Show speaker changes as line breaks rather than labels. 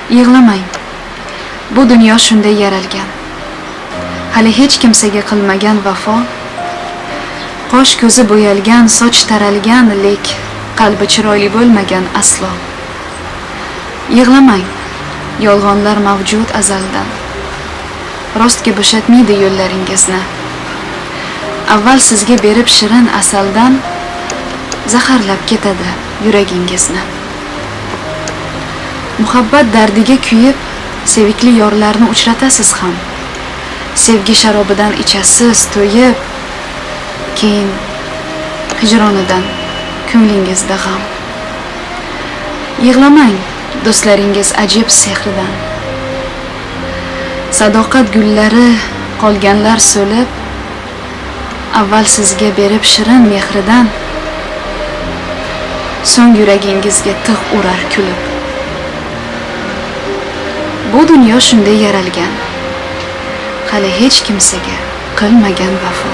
Yig'lamang. Bu dunyo shunday yaralgan. Hali hech kimsaga qilmagan vafo. Qosh ko'zi bo'yalgan, soch taralgan, lek qalbi chiroyli bo'lmagan aslo. Yig'lamang. Yolg'onlar mavjud azaldan. Rostga bo'shatmaydi yo'llaringizni. Avval sizga berib shirin asaldan zaharlab ketadi yuragingizni. Muhabbat dardiga kuyib, sevikli yorlarni uchratasiz ham. Sevgi sharobidan ichasiz, to'yib, keyin hijronidan ko'nglingizda g'am. Yig'lamang, do'stlaringiz ajib sehridan. Sadoqat gullari qolganlar so'lib, avval sizga berib shirin mehridan, so'ng yuragingizga tig' urar kulib. Bu dunyo shunday yaralgan, hali hech kimsaga qilmagan vafo.